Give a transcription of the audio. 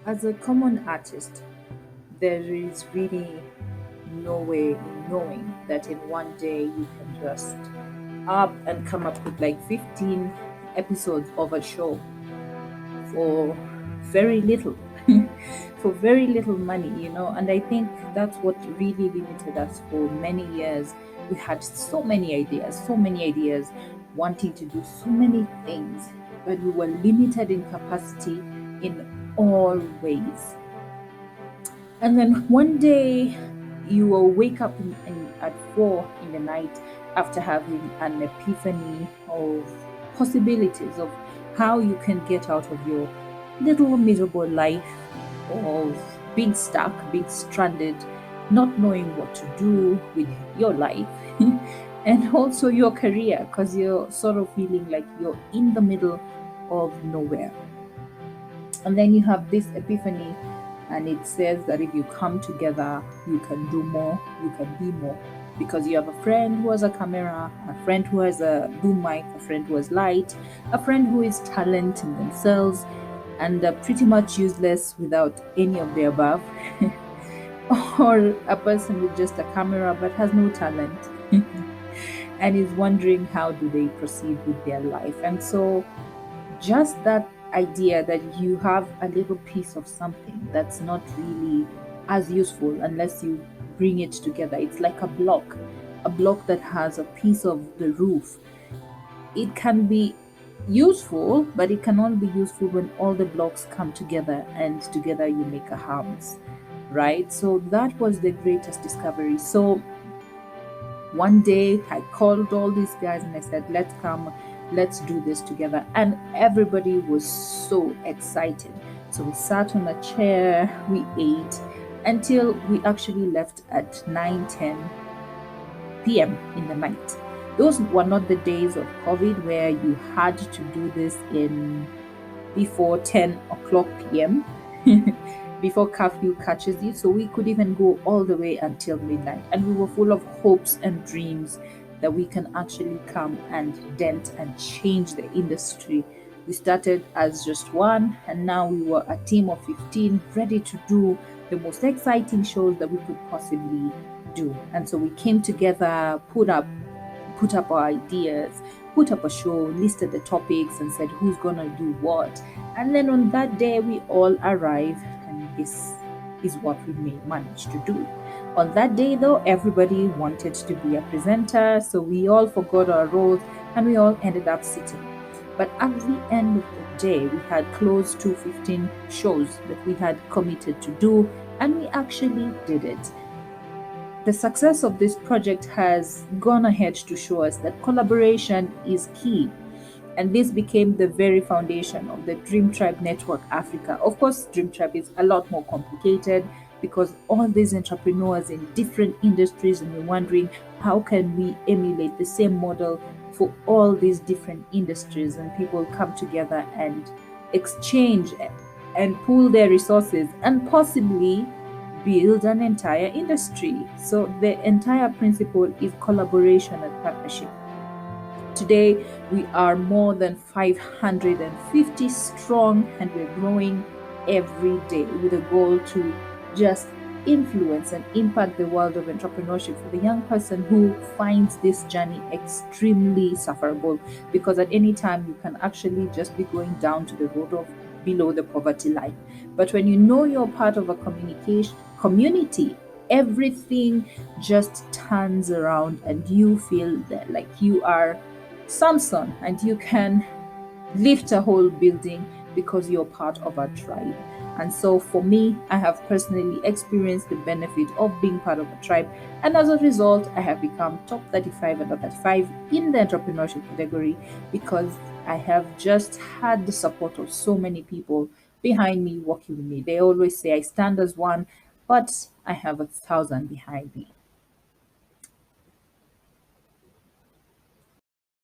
As a common artist, there is really no way in knowing that in one day you can just up and come up with like 15 episodes of a show for very little for very little money, and I think that's what really limited us for many years. We had so many ideas, wanting to do so many things, but we were limited in capacity in all ways. And then one day you will wake up at 4 in the night after having an epiphany of possibilities of how you can get out of your little miserable life of being stuck, being stranded, not knowing what to do with your life and also your career, because you're sort of feeling like you're in the middle of nowhere. And then you have this epiphany, and it says that if you come together, you can do more, you can be more. Because you have a friend who has a camera, a friend who has a boom mic, a friend who has light, a friend who is talent in themselves, and pretty much useless without any of the above, or a person with just a camera but has no talent and is wondering how do they proceed with their life. And so just that idea that you have a little piece of something that's not really as useful unless you bring it together. It's like a block that has a piece of the roof. It can be useful, but it can only be useful when all the blocks come together and together you make a house, right? So that was the greatest discovery. So one day I called all these guys and I said, let's come, let's do this together. And everybody was so excited. So we sat on a chair, we ate until we actually left at 9:10 p.m. in the night. Those were not the days of COVID where you had to do this in before 10 o'clock p.m. before curfew catches you. So we could even go all the way until midnight. And we were full of hopes and dreams that we can actually come and dent and change the industry. We started as just one, and now we were a team of 15 ready to do the most exciting shows that we could possibly do. And so we came together, put up our ideas, put up a show, listed the topics, and said who's gonna do what. And then on that day, we all arrived, and this is what we may manage to do. On that day, though, everybody wanted to be a presenter, so we all forgot our roles and we all ended up sitting. But at the end of the day, we had close to 15 shows that we had committed to do, and we actually did it. The success of this project has gone ahead to show us that collaboration is key. And this became the very foundation of the Dream Tribe Network Africa. Of course, Dream Tribe is a lot more complicated because all these entrepreneurs in different industries, and we're wondering how can we emulate the same model for all these different industries, and people come together and exchange and pool their resources and possibly build an entire industry. So the entire principle is collaboration and partnership. Today, we are more than 550 strong, and we're growing every day with a goal to just influence and impact the world of entrepreneurship for the young person who finds this journey extremely sufferable, because at any time you can actually just be going down to the road of below the poverty line. But when you know you're part of a community, everything just turns around and you feel that like you are Samson and you can lift a whole building because you're part of a tribe. And so for me, I have personally experienced the benefit of being part of a tribe. And as a result, I have become top 35 under 35 in the entrepreneurship category because I have just had the support of so many people behind me working with me. They always say I stand as one, but I have 1,000 behind me.